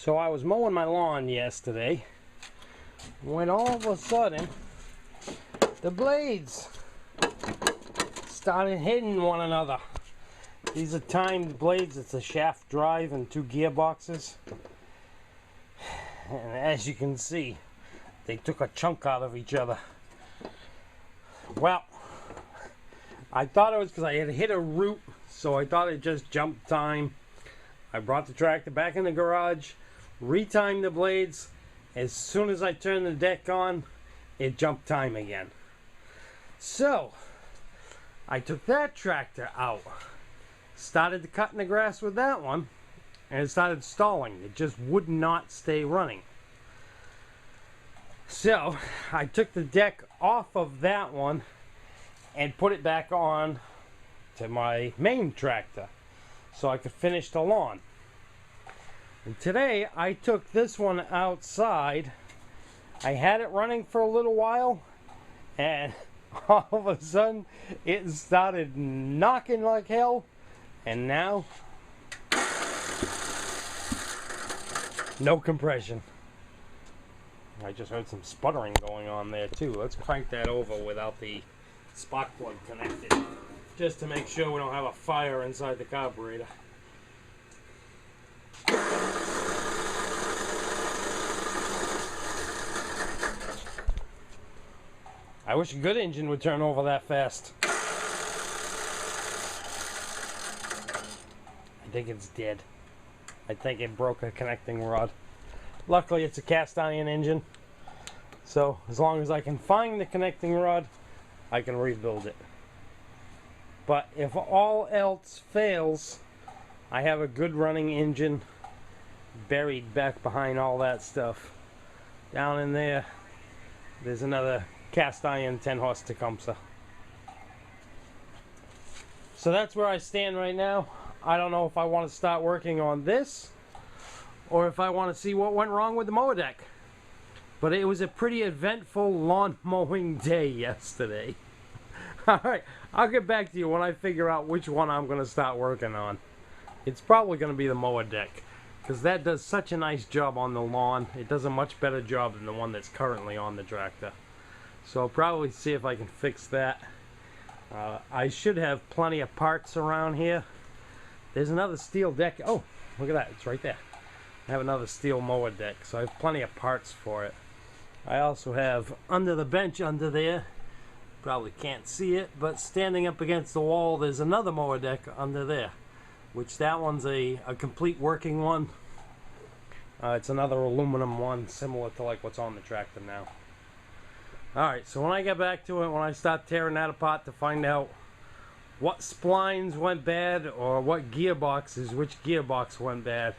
So I was mowing my lawn yesterday when all of a sudden the blades started hitting one another. These are timed blades. It's a shaft drive and 2 gearboxes. And as you can see, they took a chunk out of each other. Well, I thought it was because I had hit a root, so I thought it just jumped time. I brought the tractor back in the garage, retimed the blades. As soon as I turned the deck on, it jumped time again. So, I took that tractor out, started cutting the grass with that one, and it started stalling. It just would not stay running. So, I took the deck off of that one and put it back on to my main tractor so I could finish the lawn. And today I took this one outside. I had it running for a little while, and all of a sudden it started knocking like hell, and now no compression. I just heard some sputtering going on there too. Let's crank that over without the spark plug connected, just to make sure we don't have a fire inside the carburetor. I wish a good engine would turn over that fast. I think it's dead. I think it broke a connecting rod. Luckily it's a cast iron engine, so as long as I can find the connecting rod, I can rebuild it. But if all else fails, I have a good running engine buried back behind all that stuff. Down in there, there's another cast iron 10 horse Tecumseh. So that's where I stand right now. I don't know if I want to start working on this or if I want to see what went wrong with the mower deck. But it was a pretty eventful lawn mowing day yesterday. Alright, I'll get back to you when I figure out which one I'm going to start working on. It's probably going to be the mower deck, because that does such a nice job on the lawn. It does a much better job than the one that's currently on the tractor. So I'll probably see if I can fix that. I should have plenty of parts around here. There's another steel deck. Oh, look at that. It's right there. I have another steel mower deck, so I have plenty of parts for it. I also have under the bench under there, probably can't see it, but standing up against the wall, there's another mower deck under there, which that one's a complete working one. It's another aluminum one, similar to like what's on the tractor now. Alright, so when I get back to it, when I start tearing that apart to find out what splines went bad or what gearboxes, which gearbox went bad,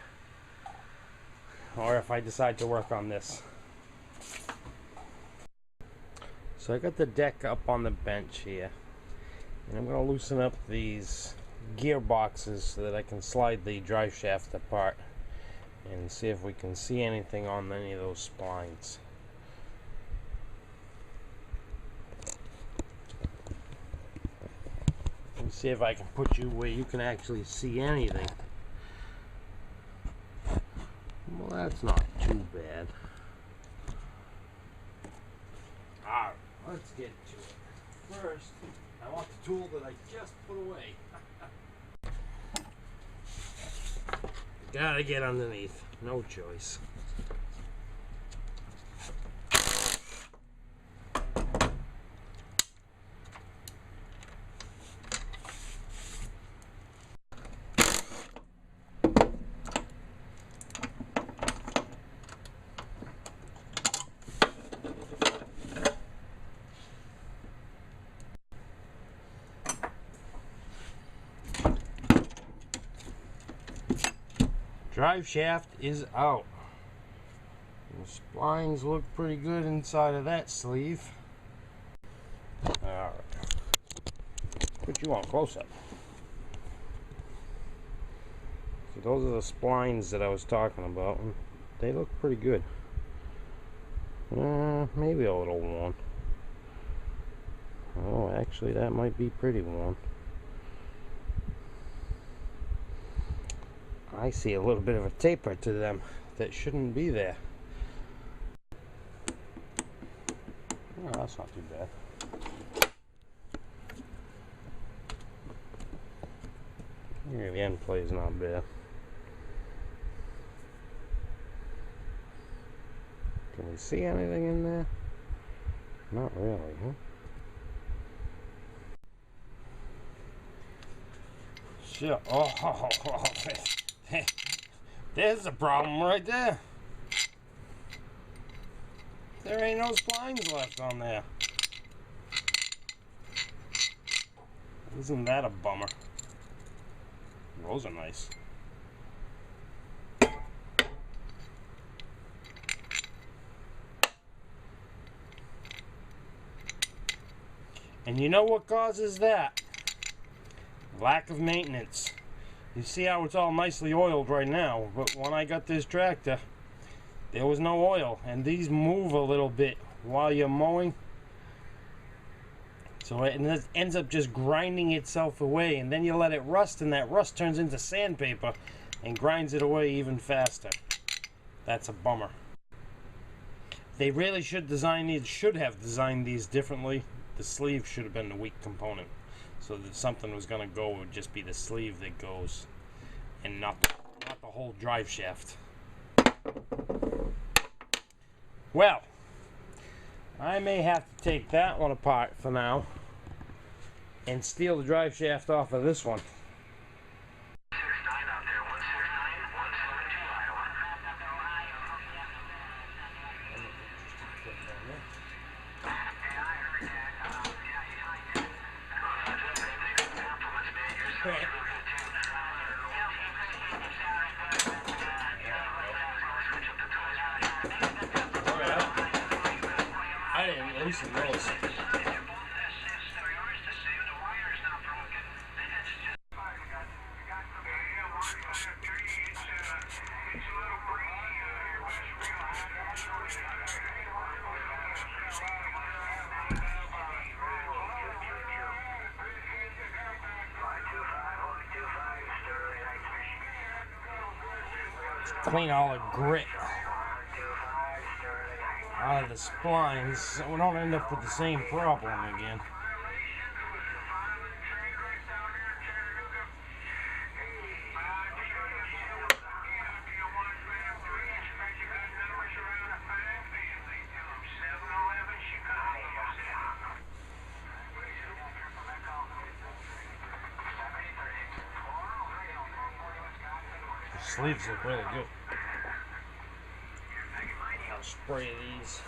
or if I decide to work on this. So I got the deck up on the bench here, and I'm going to loosen up these gearboxes so that I can slide the drive shaft apart and see if we can see anything on any of those splines. Let me see if I can put you where you can actually see anything. Well, that's not too bad. Alright, let's get to it. First, I want the tool that I just put away. Gotta get underneath. No choice. Drive shaft is out. The splines look pretty good inside of that sleeve. Alright. Put you on close up. So those are the splines that I was talking about. They look pretty good. Maybe a little worn. Oh, actually that might be pretty worn. I see a little bit of a taper to them. that shouldn't be there. Oh, that's not too bad. Yeah, the end play is not bad. Can we see anything in there? Not really, huh? Sure. Oh, there's a problem right there. There ain't no splines left on there. Isn't that a bummer? Those are nice. And you know what causes that? Lack of maintenance. You see how it's all nicely oiled right now, but when I got this tractor, there was no oil, and these move a little bit while you're mowing. So it ends up just grinding itself away, and then you let it rust, and that rust turns into sandpaper and grinds it away even faster. That's a bummer. They really should have designed these differently. The sleeve should have been the weak component. So that something was going to go, it would just be the sleeve that goes, and not the whole drive shaft. Well, I may have to take that one apart for now and steal the drive shaft off of this one. I didn't loosen those. Clean all the grit out of the splines so we don't end up with the same problem again. The sleeves look really good. I'll spray these.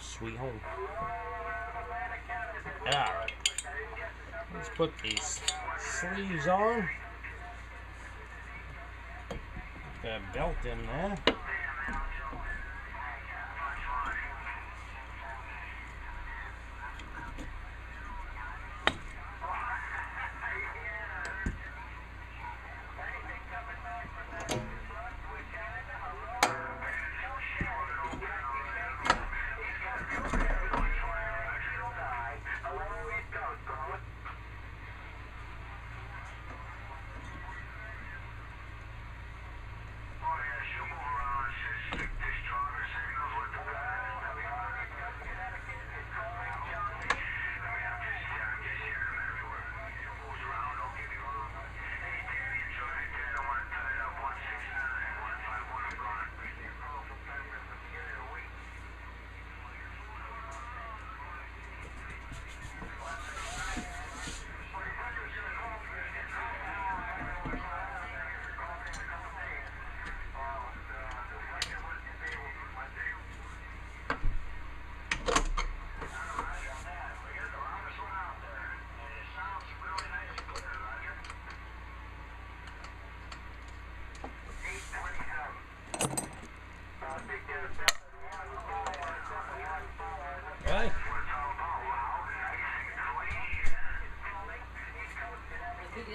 Sweet home. Alright. Let's put these sleeves on. Put that belt in there.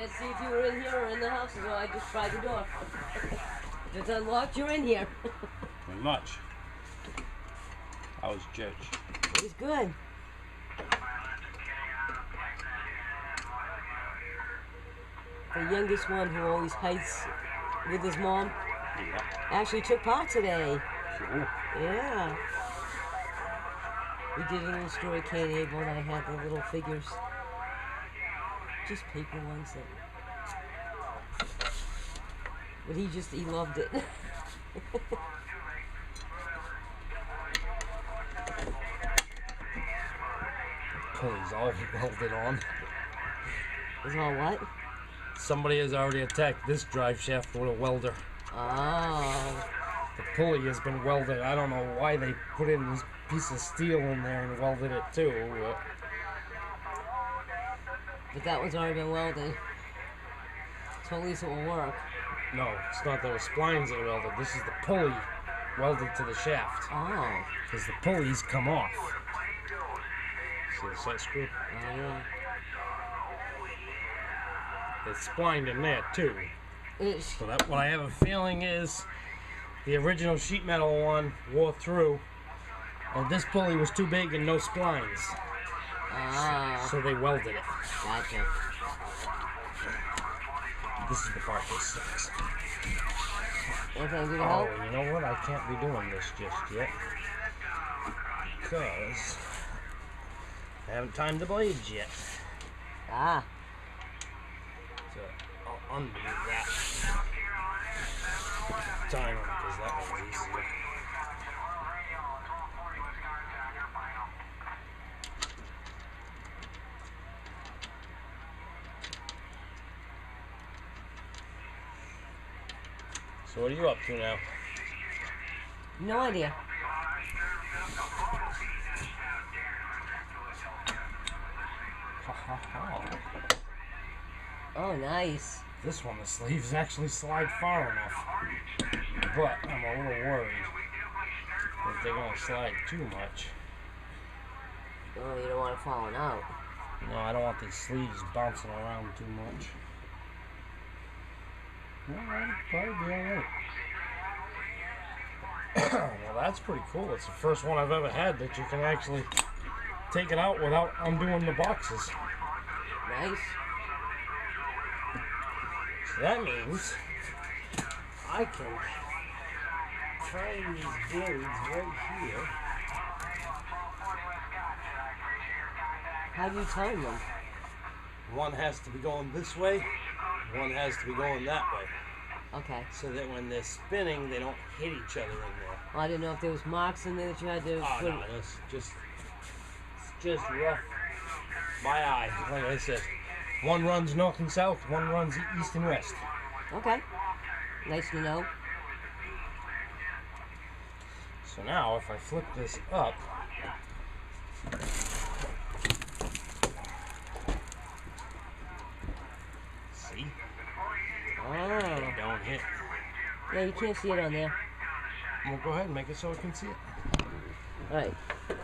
to see if you were in here or in the house, so I just tried the door. If it's unlocked, you're in here. Pretty much. I was judge. It was good. The youngest one who always hides with his mom actually took part today. Cool. Yeah. We did a little story, Cain and Abel, and I had the little figures. Just paper ones that... But he loved it. Pulley's all welded on. Is all what? Somebody has already attacked this drive shaft with a welder. Oh. The pulley has been welded. I don't know why they put in this piece of steel in there and welded it too. But that one's already been welded. So at least it will work. No, it's not those splines that are welded. This is the pulley welded to the shaft. Oh. Because the pulleys come off. See the set screw? Oh, yeah. It's splined in there too. So that what I have a feeling is the original sheet metal one wore through, and this pulley was too big and no splines. Ah. So they welded it. Gotcha. This is the part that sucks. Anything I do to help? Oh, you know what? I can't be doing this just yet. Because I haven't timed the blades yet. Ah. So I'll undo that. Time them because that one's easier. So what are you up to now? No idea. Oh, nice. This one, the sleeves actually slide far enough. But I'm a little worried if they're going to slide too much. Oh, you don't want it falling out. No, I don't want these sleeves bouncing around too much. Well, that'll probably be alright. Well, that's pretty cool. It's the first one I've ever had that you can actually take it out without undoing the boxes. Nice. So that means I can try these blades right here. How do you time them? One has to be going this way, one has to be going that way. Okay. So that when they're spinning, they don't hit each other in there. Well, I didn't know if there was marks in there that you had to Oh, put... no, it's just rough. My eye, like I said. One runs north and south, one runs east and west. Okay. Nice to know. So now, if I flip this up, see? Oh. They don't hit. Yeah, you can't see it on there. Well, go ahead and make it so I can see it. Alright. So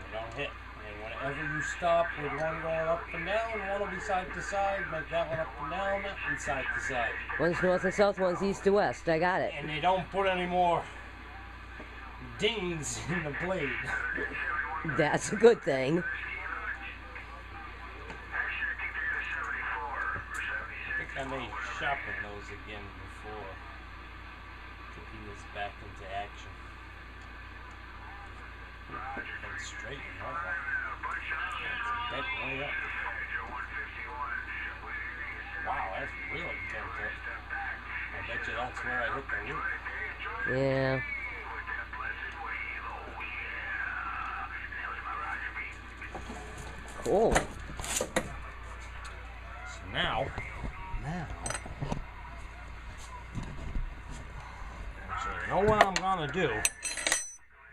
they don't hit. And whenever you stop with one going up and down, one will be side to side, make that one up and down, and side to side. One's north and south, one's east to west. I got it. And they don't put any more dings in the blade. That's a good thing. I may sharpen those again before putting this back into action. And straighten that one. That's bent way up. Wow, that's really bent up. I bet you that's where I hit the loop. Yeah. Cool. So now, actually, you know what I'm gonna do?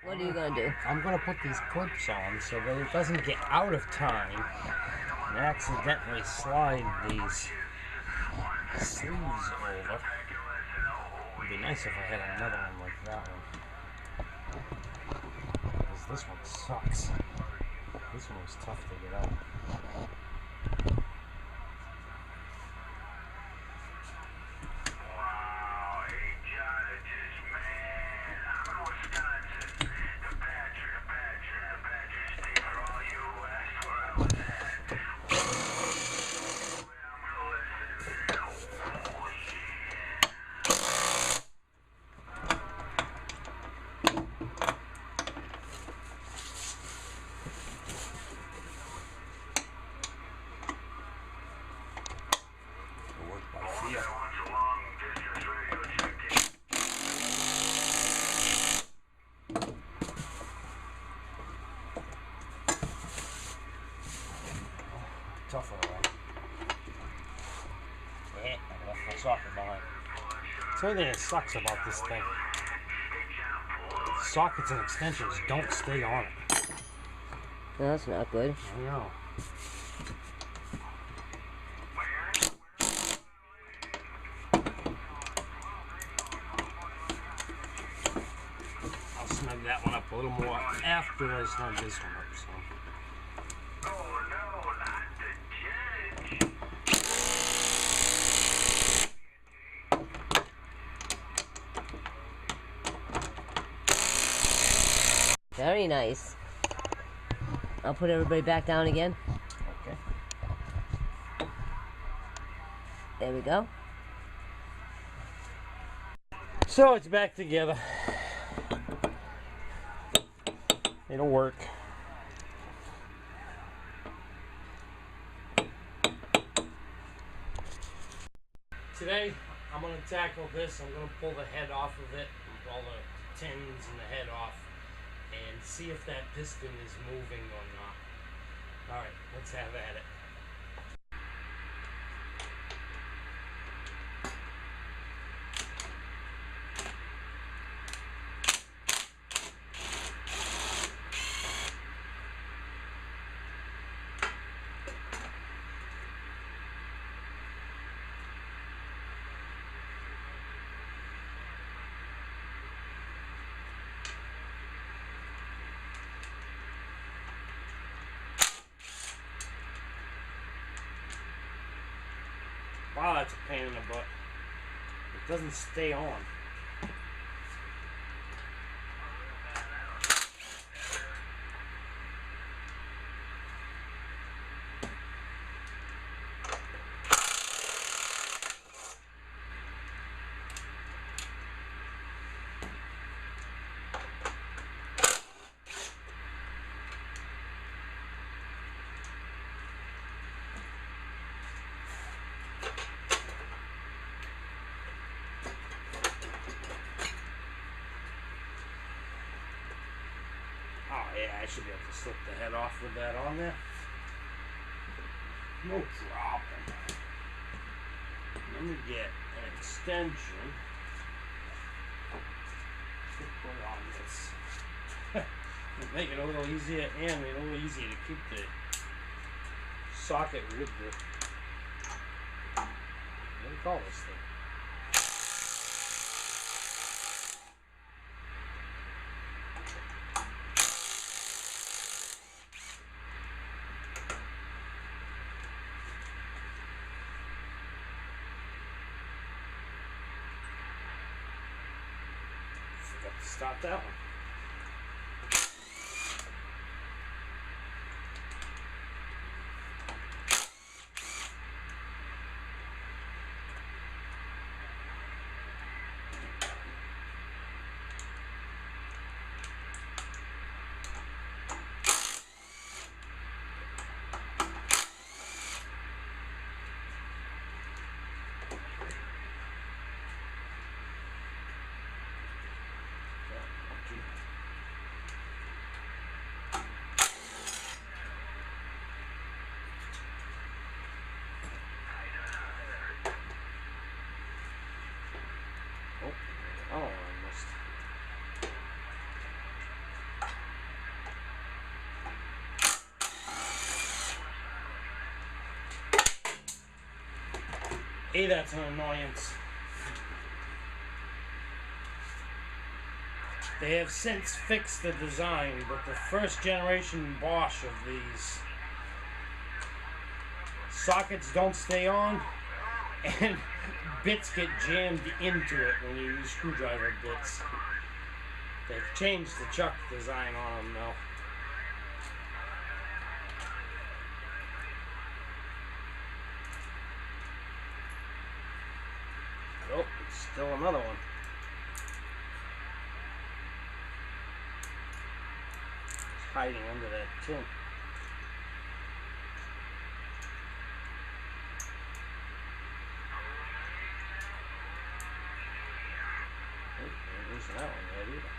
What are you gonna do? I'm gonna put these clips on so that it doesn't get out of time and accidentally slide these sleeves over. It'd be nice if I had another one like that one. Because this one sucks. This one was tough to get out. tougher one. Yeah, I left my socket behind. It's the only thing that sucks about this thing. Sockets and extensions don't stay on it. No, that's not good. I know. I'll snug that one up a little more after I snug this one up. So. Very nice. I'll put everybody back down again. Okay. There we go. So it's back together. It'll work. Today, I'm going to tackle this. I'm going to pull the head off of it, all the tins and the head off, and see if that piston is moving or not. Alright, let's have at it. Wow, that's a pain in the butt. It doesn't stay on. Oh yeah, I should be able to slip the head off with that on there. No problem. Let me get an extension to put on this. Make it a little easier and a little easier to keep the socket with the, what do you call this thing? Forgot to stop that one. Oh, I missed. Hey, that's an annoyance. They have since fixed the design, but the first generation Bosch of these sockets don't stay on, and bits get jammed into it when you use screwdriver bits. They've changed the chuck design on them though. Oh, it's still another one. It's hiding under that tin. That one yet either.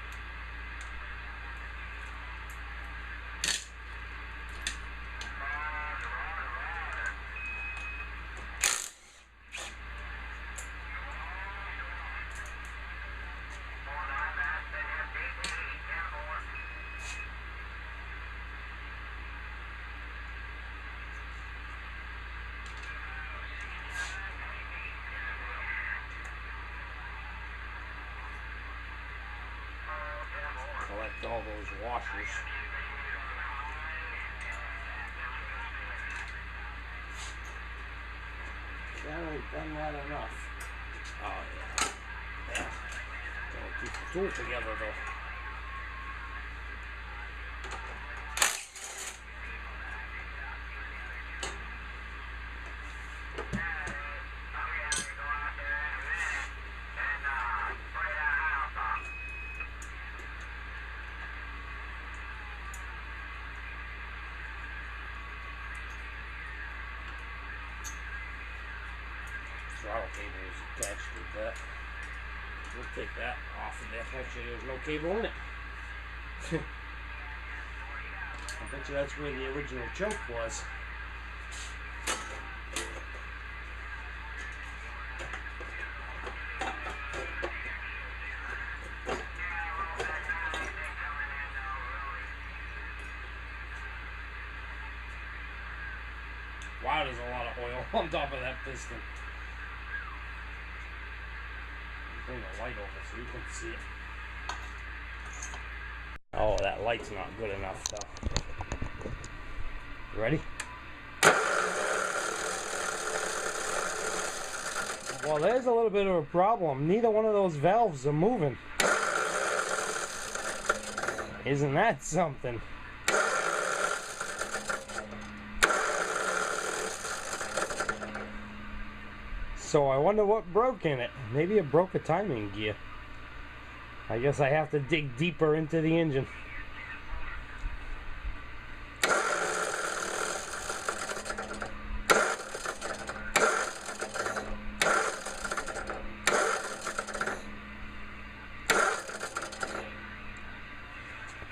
collect all those washers. That ain't done that enough. Oh yeah. Yeah. Gotta keep the tool together though. Throttle cable is attached to that. We'll take that off of there. Actually, there's no cable in it. I bet you that's where the original choke was. Wow, there's a lot of oil on top of that piston. Bring the light over so you can see it. Oh, that light's not good enough though. You ready? Well, there's a little bit of a problem. Neither one of those valves are moving. Isn't that something? So I wonder what broke in it. Maybe it broke a timing gear. I guess I have to dig deeper into the engine.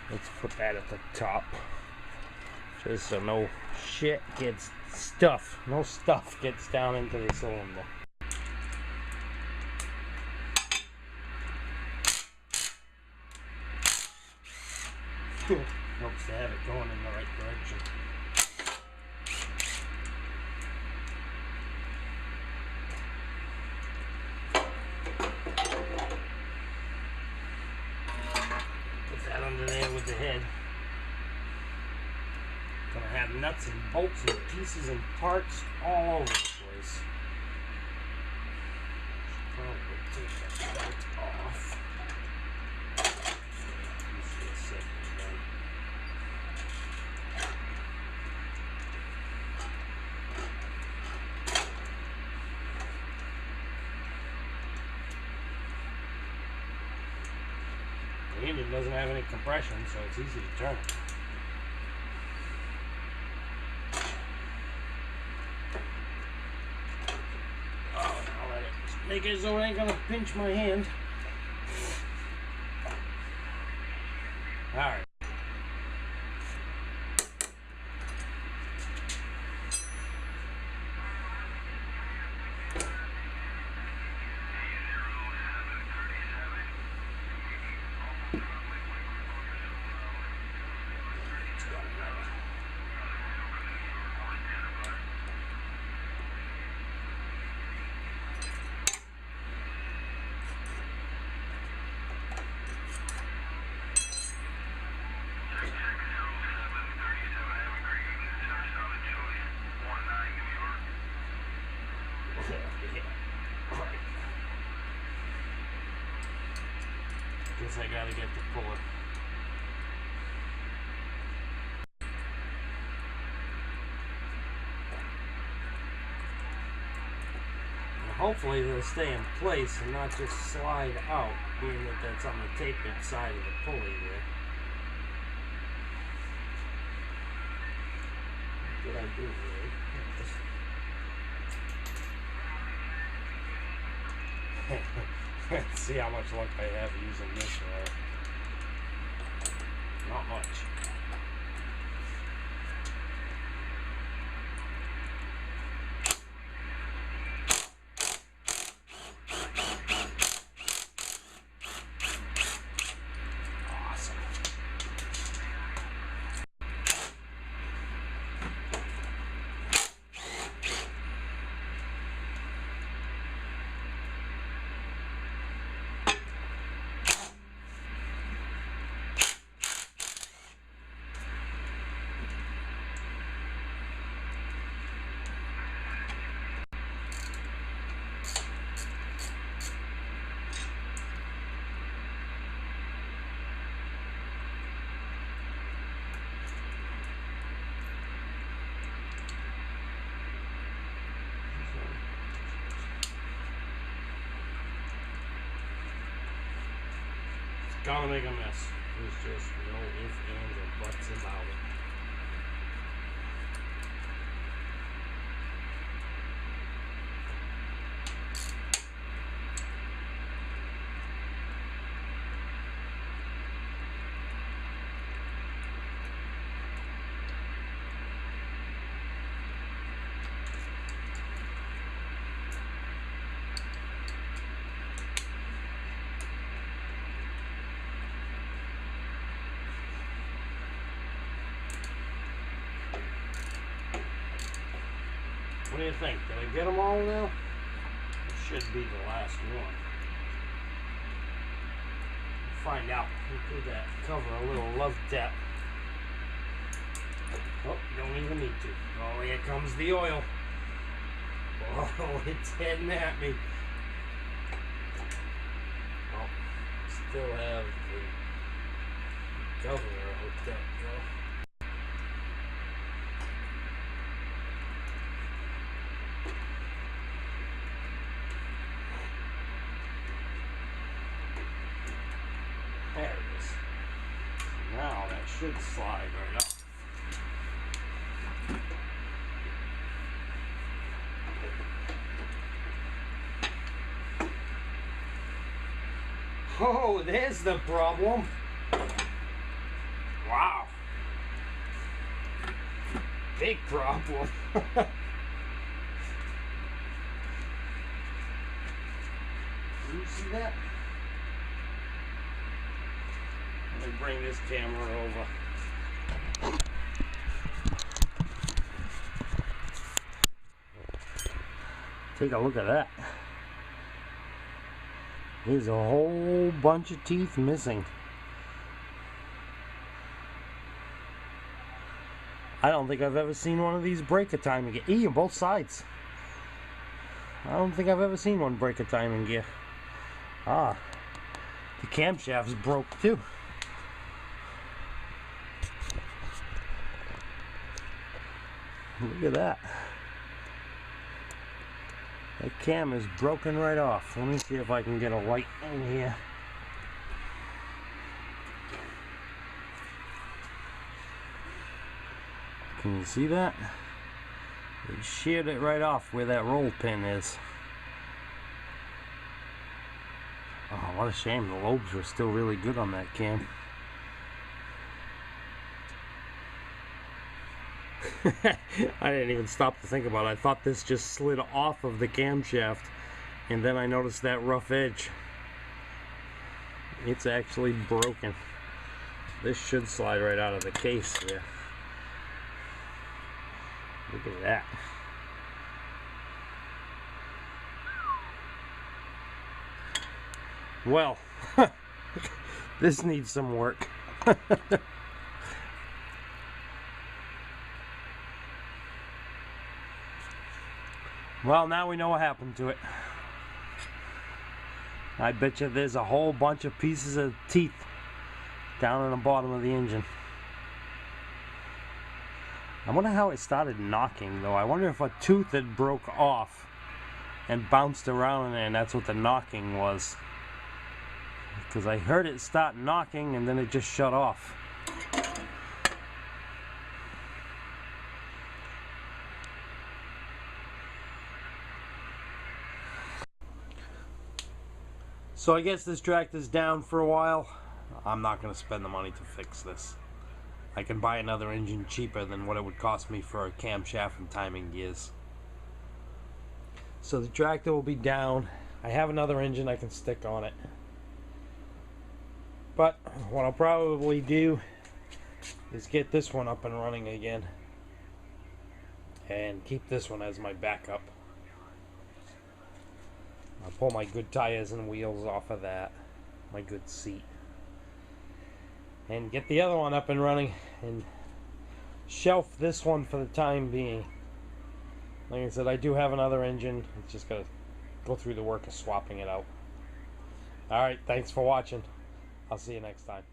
Let's put that at the top. Just so no shit gets no stuff gets down into the cylinder. Helps to have it going in the right direction. Put that under there with the head. Gonna have nuts and bolts and pieces and parts all over the place. Probably take that bolt off. The engine doesn't have any compression, so it's easy to turn. Oh, I'll let it make it so it ain't gonna pinch my hand. Alright. Guess I gotta get the puller. And hopefully they'll stay in place and not just slide out, being that that's on the tapered side of the pulley there. What did I do really? Let's see how much luck I have using this roll. Not much. Awesome. gonna make a mess. There's just no ifs, ands, or buts about it. What do you think? Did I get them all now? It should be the last one. We'll find out. We'll give that cover a little love tap. Oh, don't even need to. Oh, here comes the oil. Oh, it's heading at me. Oh, still have the governor hooked up, though. There it is. Now that should slide right off. Oh, there's the problem. Wow. Big problem. Do you see that? Let me bring this camera over. Take a look at that. There's a whole bunch of teeth missing. I don't think I've ever seen one of these break a timing gear. E on both sides. I don't think I've ever seen one break a timing gear. Ah, the camshaft's broke too. Look at that. That cam is broken right off. Let me see if I can get a light in here. Can you see that? They sheared it right off where that roll pin is. Oh, what a shame. The lobes were still really good on that cam. I didn't even stop to think about it. I thought this just slid off of the camshaft, and then I noticed that rough edge. It's actually broken. This should slide right out of the case here. Look at that. Well, this needs some work. Well, now we know what happened to it. I bet you there's a whole bunch of pieces of teeth down in the bottom of the engine. I wonder how it started knocking, though. I wonder if a tooth had broke off and bounced around in there, and that's what the knocking was. Because I heard it start knocking, and then it just shut off. So I guess this tractor's down for a while. I'm not going to spend the money to fix this. I can buy another engine cheaper than what it would cost me for a camshaft and timing gears. So the tractor will be down. I have another engine I can stick on it. But what I'll probably do is get this one up and running again. And keep this one as my backup. I'll pull my good tires and wheels off of that. My good seat. And get the other one up and running. And shelf this one for the time being. Like I said, I do have another engine. It's just gotta go through the work of swapping it out. Alright, thanks for watching. I'll see you next time.